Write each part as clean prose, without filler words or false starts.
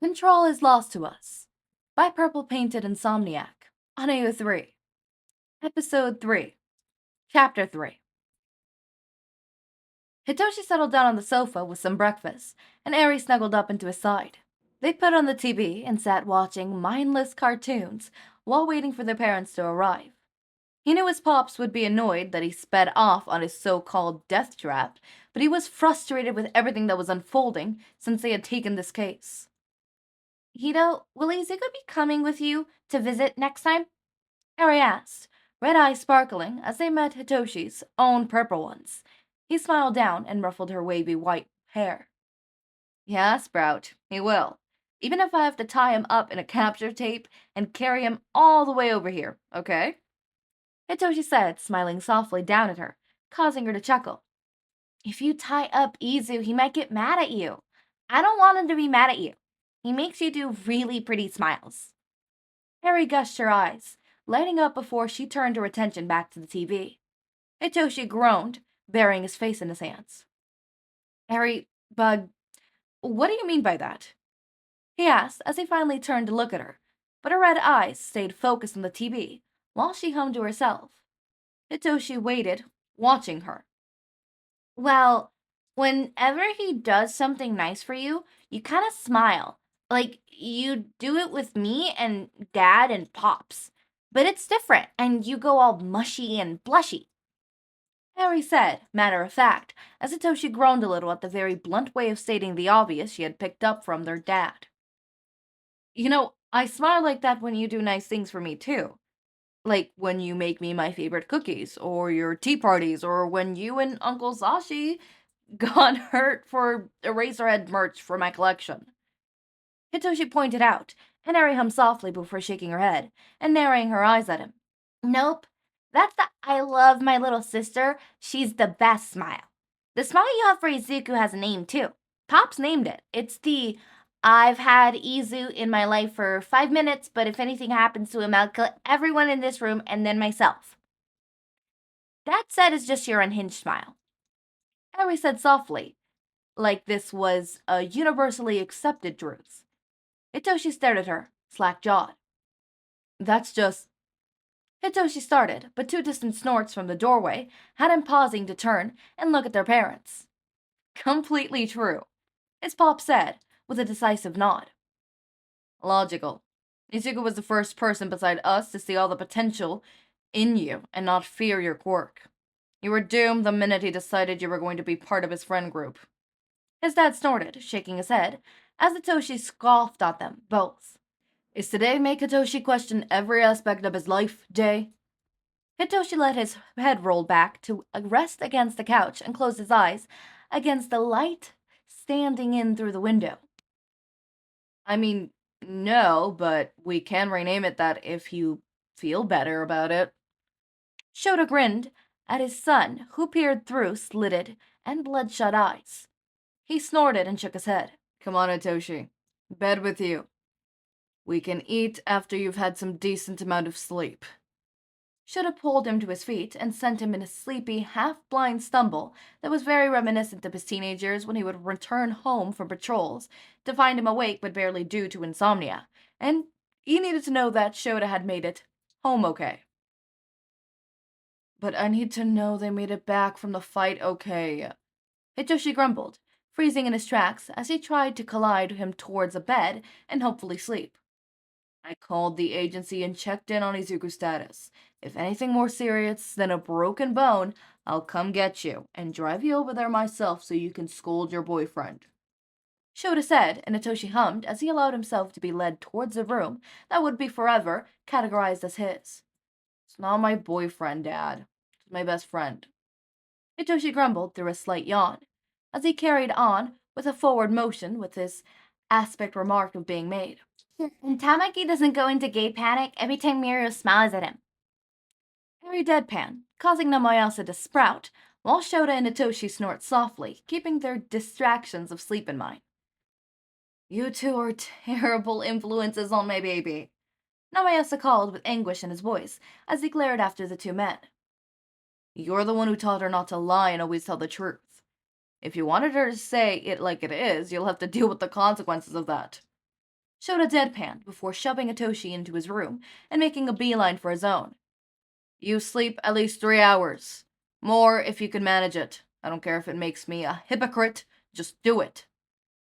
Control is lost to us. By Purple Painted Insomniac. On AO3. Episode 3. Chapter 3. Hitoshi settled down on the sofa with some breakfast, and Eri snuggled up into his side. They put on the TV and sat watching mindless cartoons while waiting for their parents to arrive. He knew his pops would be annoyed that he sped off on his so-called death trap, but he was frustrated with everything that was unfolding since they had taken this case. Hito, will Izuku be coming with you to visit next time? Eri asked, red eyes sparkling as they met Hitoshi's own purple ones. He smiled down and ruffled her wavy white hair. Yeah, Sprout, he will. Even if I have to tie him up in a capture tape and carry him all the way over here, okay? Hitoshi said, smiling softly down at her, causing her to chuckle. If you tie up Izu, he might get mad at you. I don't want him to be mad at you. He makes you do really pretty smiles. Eri gushed her eyes, lighting up before she turned her attention back to the TV. Hitoshi groaned, burying his face in his hands. Eri, Bug, what do you mean by that? He asked as he finally turned to look at her, but her red eyes stayed focused on the TV while she hummed to herself. Hitoshi waited, watching her. Well, whenever he does something nice for you, you kind of smile. Like, you do it with me and Dad and Pops. But it's different, and you go all mushy and blushy. Harry said, matter of fact, as Hitoshi groaned a little at the very blunt way of stating the obvious she had picked up from their dad. You know, I smile like that when you do nice things for me, too. Like when you make me my favorite cookies, or your tea parties, or when you and Uncle Sashi got hurt for Eraserhead merch for my collection. Hitoshi pointed out, and Eri hummed softly before shaking her head and narrowing her eyes at him. Nope, that's the I love my little sister, she's the best smile. The smile you have for Izuku has a name too. Pops named it. It's the I've had Izu in my life for 5 minutes, but if anything happens to him, I'll kill everyone in this room and then myself. That said is just your unhinged smile. Eri said softly, like this was a universally accepted truth. Hitoshi stared at her, slack-jawed. That's just... Hitoshi started, but 2 distant snorts from the doorway had him pausing to turn and look at their parents. Completely true, his pop said, with a decisive nod. Logical. Izuku was the first person beside us to see all the potential in you and not fear your quirk. You were doomed the minute he decided you were going to be part of his friend group. His dad snorted, shaking his head, as Hitoshi scoffed at them both. Is today make Hitoshi question every aspect of his life, Day? Hitoshi let his head roll back to rest against the couch and closed his eyes against the light standing in through the window. I mean, no, but we can rename it that if you feel better about it. Shouta grinned at his son, who peered through slitted and bloodshot eyes. He snorted and shook his head. Come on, Hitoshi. Bed with you. We can eat after you've had some decent amount of sleep. Shouta pulled him to his feet and sent him in a sleepy, half-blind stumble that was very reminiscent of his teenage years when he would return home from patrols to find him awake but barely due to insomnia, and he needed to know that Shouta had made it home okay. But I need to know they made it back from the fight okay, Hitoshi grumbled, freezing in his tracks as he tried to collide him towards a bed and hopefully sleep. I called the agency and checked in on Izuku's status. If anything more serious than a broken bone, I'll come get you and drive you over there myself so you can scold your boyfriend. Shouta said, and Hitoshi hummed as he allowed himself to be led towards a room that would be forever categorized as his. It's not my boyfriend, Dad. It's my best friend. Hitoshi grumbled through a slight yawn, as he carried on with a forward motion with his aspect remark of being made. And Tamaki doesn't go into gay panic every time Mirio smiles at him. Harry deadpan, causing Naomasa to sprout, while Shouta and Hitoshi snort softly, keeping their distractions of sleep in mind. You two are terrible influences on my baby, Naomasa called with anguish in his voice as he glared after the 2 men. You're the one who taught her not to lie and always tell the truth. If you wanted her to say it like it is, you'll have to deal with the consequences of that. Shouta deadpanned before shoving Hitoshi into his room and making a beeline for his own. You sleep at least 3 hours. More if you can manage it. I don't care if it makes me a hypocrite, just do it.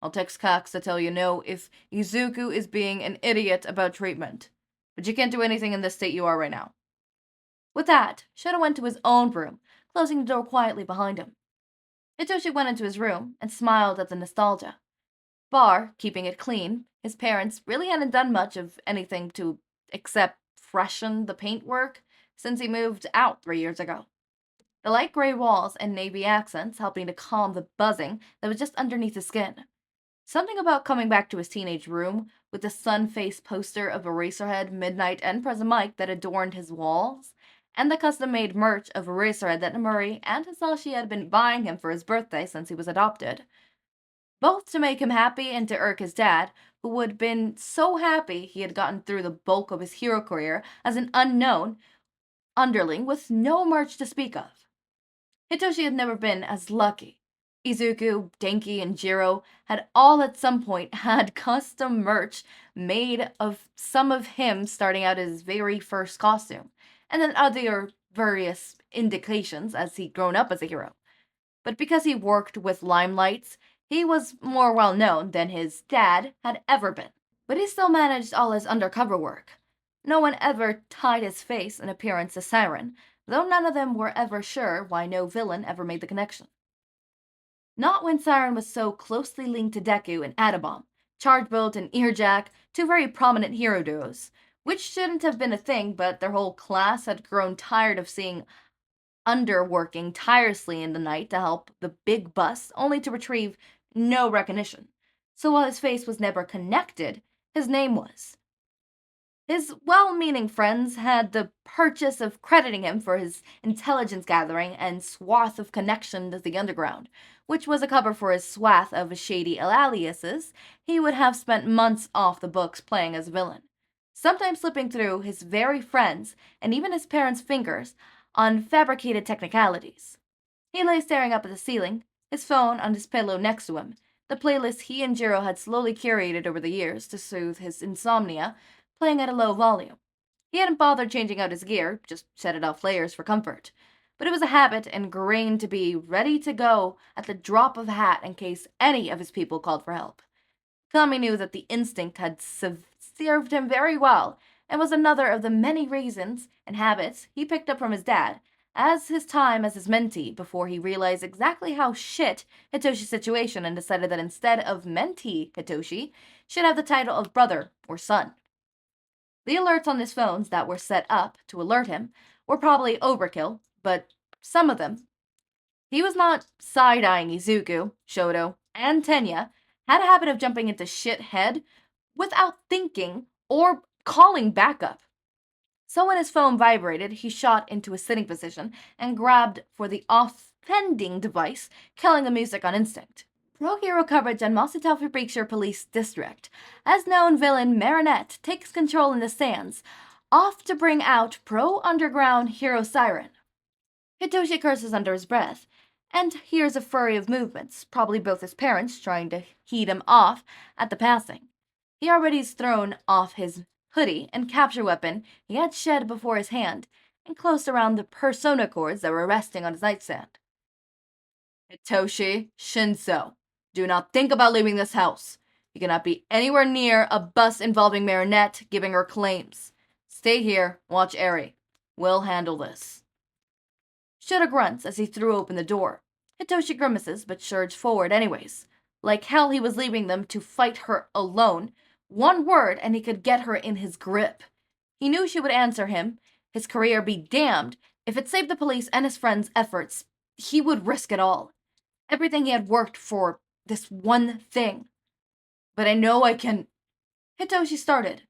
I'll text Cox to tell you no if Izuku is being an idiot about treatment. But you can't do anything in the state you are right now. With that, Shouta went to his own room, closing the door quietly behind him. Hitoshi went into his room and smiled at the nostalgia. Bar keeping it clean, his parents really hadn't done much of anything to except freshen the paintwork since he moved out 3 years ago. The light gray walls and navy accents helping to calm the buzzing that was just underneath his skin. Something about coming back to his teenage room with the sun-faced poster of Eraserhead, Midnight, and Present Mike that adorned his walls, and the custom-made merch of Eraserhead that Murray and Hisashi had been buying him for his birthday since he was adopted. Both to make him happy and to irk his dad, who would have been so happy he had gotten through the bulk of his hero career as an unknown underling with no merch to speak of. Hitoshi had never been as lucky. Izuku, Denki, and Jiro had all at some point had custom merch made of some of him starting out his very first costume, and then other various indications as he'd grown up as a hero. But because he worked with limelights, he was more well known than his dad had ever been. But he still managed all his undercover work. No one ever tied his face and appearance to Siren, though none of them were ever sure why no villain ever made the connection. Not when Siren was so closely linked to Deku and Adabomb, Chargebolt and Earjack, two very prominent hero duos, which shouldn't have been a thing, but their whole class had grown tired of seeing Under working tirelessly in the night to help the big bus, only to retrieve no recognition. So while his face was never connected, his name was. His well-meaning friends had the purchase of crediting him for his intelligence gathering and swath of connection to the underground, which was a cover for his swath of shady aliases he would have spent months off the books playing as a villain, sometimes slipping through his very friends and even his parents' fingers on fabricated technicalities. He lay staring up at the ceiling, his phone on his pillow next to him, the playlist he and Jiro had slowly curated over the years to soothe his insomnia, playing at a low volume. He hadn't bothered changing out his gear, just set it off layers for comfort. But it was a habit ingrained to be ready to go at the drop of a hat in case any of his people called for help. Kami knew that the instinct had served him very well, and was another of the many reasons and habits he picked up from his dad, as his time as his mentee before he realized exactly how shit Hitoshi's situation and decided that instead of mentee Hitoshi should have the title of brother or son. The alerts on his phones that were set up to alert him were probably overkill, but some of them. He was not side-eyeing Izuku, Shoto, and Tenya, had a habit of jumping into shit head without thinking or calling backup. So when his phone vibrated, he shot into a sitting position and grabbed for the offending device, killing the music on instinct. Pro-hero coverage on Mositow Prefecture Police District. As known villain Marinette takes control in the stands, off to bring out pro-underground hero Siren. Hitoshi curses under his breath, and hears a flurry of movements, probably both his parents trying to heat him off at the passing. He already's thrown off his hoodie and capture weapon he had shed before his hand, and close around the persona cords that were resting on his nightstand. Hitoshi, Shinsou, do not think about leaving this house. You cannot be anywhere near a bus involving Marinette giving her claims. Stay here, watch Eri. We'll handle this. Shouta grunts as he threw open the door. Hitoshi grimaces, but surged forward anyways. Like hell he was leaving them to fight her alone. One word and he could get her in his grip. He knew she would answer him, his career be damned. If it saved the police and his friends' efforts, he would risk it all. Everything he had worked for, this one thing. But I know I can... Hitoshi started,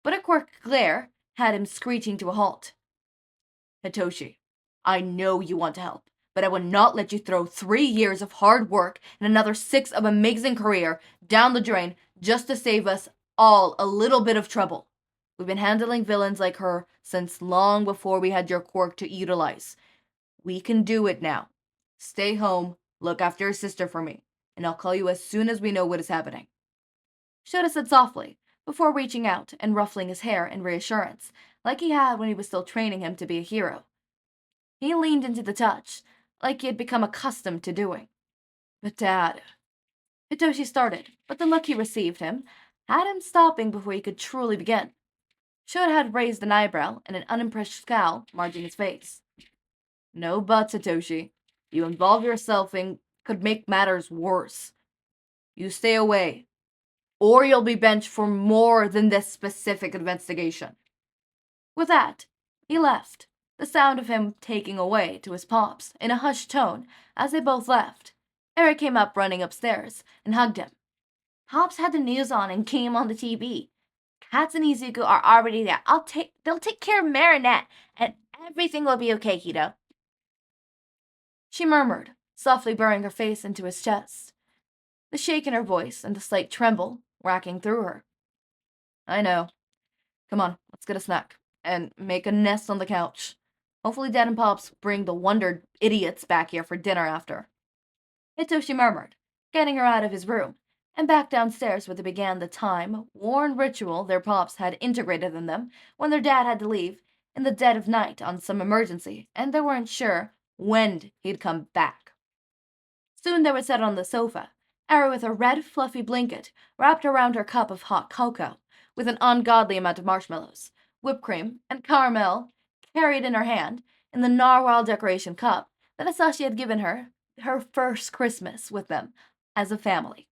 but a quick glare had him screeching to a halt. Hitoshi, I know you want to help, but I will not let you throw 3 years of hard work and another 6 of amazing career down the drain just to save us all a little bit of trouble. We've been handling villains like her since long before we had your quirk to utilize. We can do it now. Stay home, look after your sister for me, and I'll call you as soon as we know what is happening. Shouta said softly, before reaching out and ruffling his hair in reassurance, like he had when he was still training him to be a hero. He leaned into the touch, like he had become accustomed to doing. But Dad... Hitoshi started, but the look he received had him stopping before he could truly begin. Shouta had raised an eyebrow and an unimpressed scowl marking his face. No buts, Hitoshi. You involve yourself in could make matters worse. You stay away, or you'll be benched for more than this specific investigation. With that, he left, the sound of him taking away to his pops in a hushed tone as they both left. Eric came up running upstairs and hugged him. Pops had the news on and came on the TV. Katz and Izuku are already there. They'll take care of Marinette, and everything will be okay, Hito. She murmured, softly burying her face into his chest, the shake in her voice and the slight tremble racking through her. I know. Come on, let's get a snack, and make a nest on the couch. Hopefully Dad and Pops bring the wondered idiots back here for dinner after. Hitoshi murmured, getting her out of his room, and back downstairs where they began the time-worn ritual their Pops had integrated in them when their dad had to leave in the dead of night on some emergency, and they weren't sure when he'd come back. Soon they were set on the sofa, Ari with a red, fluffy blanket wrapped around her cup of hot cocoa, with an ungodly amount of marshmallows, whipped cream, and caramel carried in her hand in the narwhal decoration cup that Asashi had given her first Christmas with them as a family.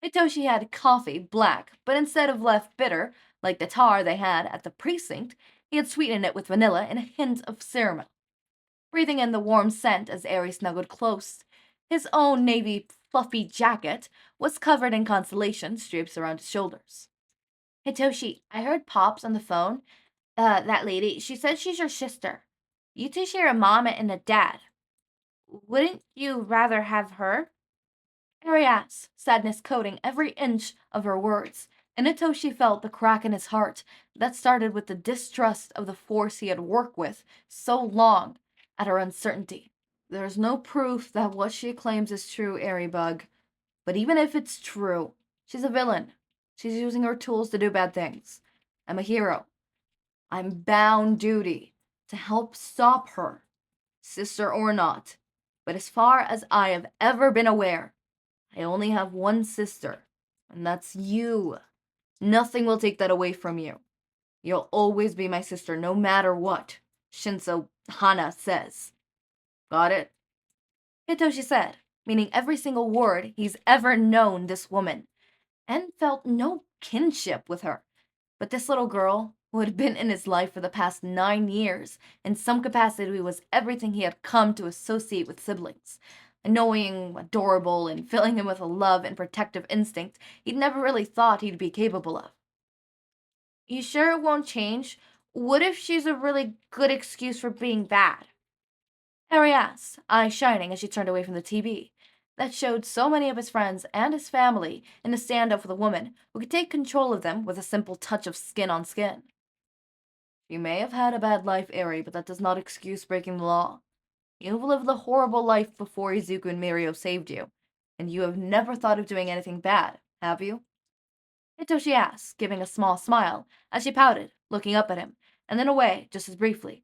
Hitoshi had coffee black, but instead of left bitter, like the tar they had at the precinct, he had sweetened it with vanilla and a hint of caramel. Breathing in the warm scent as Airi snuggled close, his own navy fluffy jacket was covered in constellation stripes around his shoulders. Hitoshi, I heard Pops on the phone. That lady, she said she's your sister. You two share a mom and a dad. Wouldn't you rather have her? Ari asked, sadness coating every inch of her words, and Hitoshi felt the crack in his heart that started with the distrust of the force he had worked with so long at her uncertainty. There's no proof that what she claims is true, Airybug. But even if it's true, she's a villain. She's using her tools to do bad things. I'm a hero. I'm bound duty to help stop her, sister or not. But as far as I have ever been aware, I only have one sister, and that's you. Nothing will take that away from you. You'll always be my sister, no matter what Shinsou Hana says. Got it? Hitoshi said, meaning every single word he's ever known this woman, and felt no kinship with her. But this little girl, who had been in his life for the past 9 years, in some capacity was everything he had come to associate with siblings. Annoying, adorable, and filling him with a love and protective instinct he'd never really thought he'd be capable of. You sure it won't change? What if she's a really good excuse for being bad? Harry asked, eyes shining as she turned away from the TV that showed so many of his friends and his family in a standoff with a woman who could take control of them with a simple touch of skin on skin. You may have had a bad life, Eri, but that does not excuse breaking the law. You've lived a horrible life before Izuku and Mirio saved you, and you have never thought of doing anything bad, have you? Hitoshi asked, giving a small smile as she pouted, looking up at him, and then away just as briefly.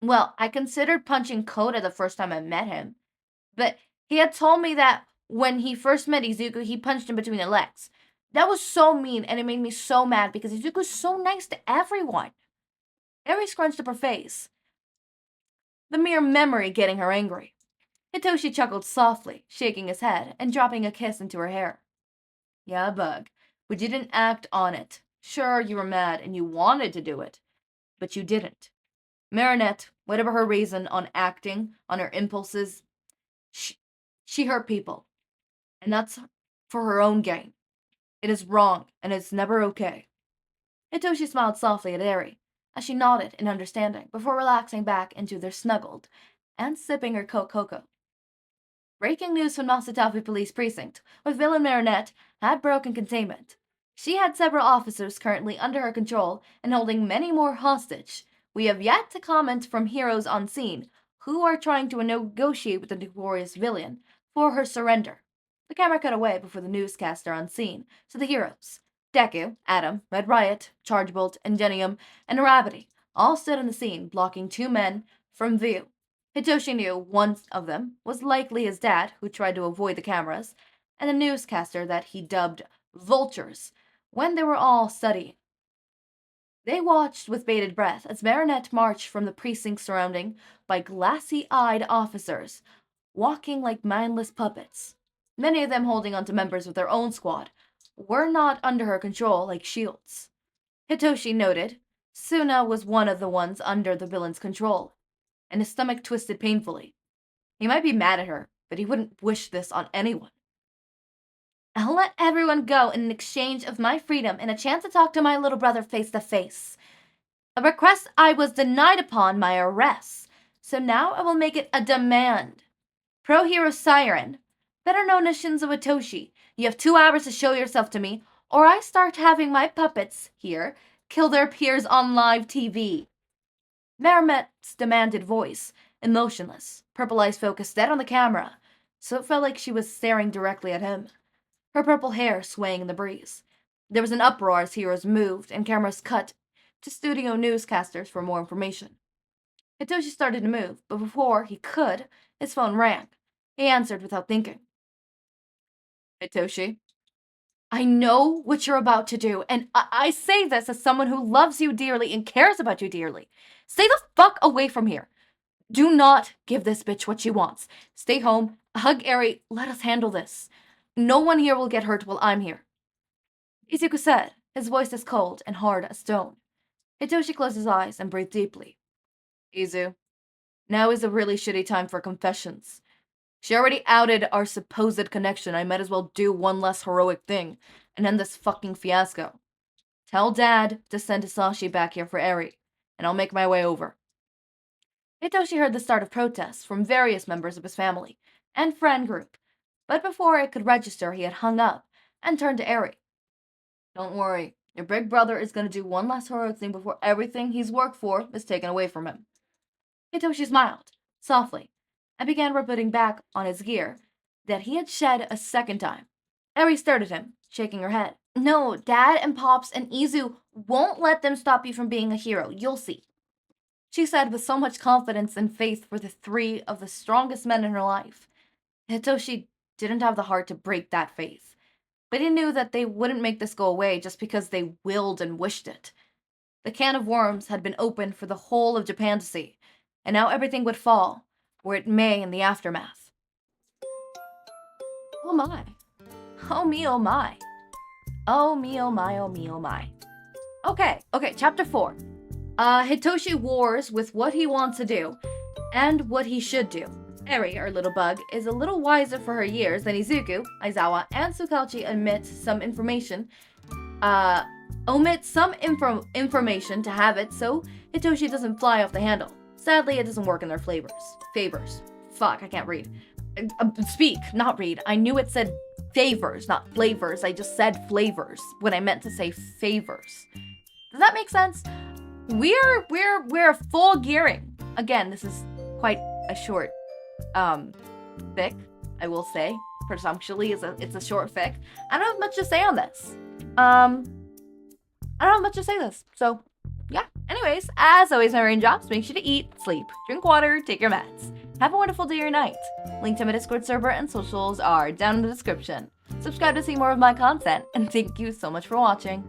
Well, I considered punching Koda the first time I met him, but he had told me that when he first met Izuku, he punched him between the legs. That was so mean, and it made me so mad because Izuku's so nice to everyone. Eri scrunched up her face, the mere memory getting her angry. Hitoshi chuckled softly, shaking his head and dropping a kiss into her hair. Yeah, Bug, but you didn't act on it. Sure, you were mad and you wanted to do it, but you didn't. Marinette, whatever her reason on acting, on her impulses, she hurt people, and that's for her own gain. It is wrong, and it's never okay. Hitoshi smiled softly at Eri, as she nodded in understanding before relaxing back into their snuggled and sipping her cocoa. Breaking news from Masatafi Police Precinct, with villain Marinette had broken containment. She had several officers currently under her control and holding many more hostage. We have yet to comment from heroes on scene, who are trying to negotiate with the notorious villain for her surrender. The camera cut away before the newscaster on scene to the heroes, Deku, Adam, Red Riot, Chargebolt, Ingenium, and Arabity all stood on the scene, blocking 2 men from view. Hitoshi knew one of them was likely his dad, who tried to avoid the cameras, and a newscaster that he dubbed vultures when they were all studying. They watched with bated breath as Marinette marched from the precinct surrounding by glassy-eyed officers, walking like mindless puppets. Many of them holding onto members of their own squad, were not under her control like shields. Hitoshi noted Suna was one of the ones under the villain's control, and his stomach twisted painfully. He might be mad at her, but he wouldn't wish this on anyone. I'll let everyone go in exchange of my freedom and a chance to talk to my little brother face to face. A request I was denied upon my arrest, so now I will make it a demand. Pro Hero Siren, better known as Shinsou Hitoshi, you have 2 hours to show yourself to me, or I start having my puppets here kill their peers on live TV. Marinette's demanded voice, emotionless, purple eyes focused dead on the camera, so it felt like she was staring directly at him. Her purple hair swaying in the breeze. There was an uproar as heroes moved and cameras cut to studio newscasters for more information. Hitoshi started to move, but before he could, his phone rang. He answered without thinking. Hitoshi? I know what you're about to do, and I say this as someone who loves you dearly and cares about you dearly. Stay the fuck away from here. Do not give this bitch what she wants. Stay home, hug Eri, let us handle this. No one here will get hurt while I'm here. Izuku said, his voice as cold and hard as stone. Hitoshi closed his eyes and breathed deeply. Izu, now is a really shitty time for confessions. She already outed our supposed connection. I might as well do one less heroic thing and end this fucking fiasco. Tell Dad to send Hisashi back here for Eri, and I'll make my way over. Hitoshi heard the start of protests from various members of his family and friend group, but before it could register, he had hung up and turned to Eri. Don't worry, your big brother is going to do one last heroic thing before everything he's worked for is taken away from him. Hitoshi smiled, softly, and began rebuilding back on his gear that he had shed a second time. Eri stared at him, shaking her head. No, Dad and Pops and Izu won't let them stop you from being a hero. You'll see. She said with so much confidence and faith for the 3 of the strongest men in her life. Hitoshi didn't have the heart to break that faith, but he knew that they wouldn't make this go away just because they willed and wished it. The can of worms had been opened for the whole of Japan to see, and now everything would fall, where it may in the aftermath. Oh my. Oh me, oh my. Oh me, oh my, oh me, oh my. Okay, chapter 4. Hitoshi wars with what he wants to do, and what he should do. Eri, our little bug, is a little wiser for her years than Izuku, Aizawa, and Tsukauchi omit some information to have it so Hitoshi doesn't fly off the handle. Sadly, it doesn't work in their favors. Fuck, I can't read. Speak, not read. I knew it said favors, not flavors. I just said flavors when I meant to say favors. Does that make sense? We're full gearing. Again, this is quite a short fic, I will say. Presumptuously, it's a short fic. I don't have much to say on this. I don't have much to say this. So, yeah. Anyways, as always, my raindrops, make sure to eat, sleep, drink water, take your meds. Have a wonderful day or night. Link to my Discord server and socials are down in the description. Subscribe to see more of my content, and thank you so much for watching.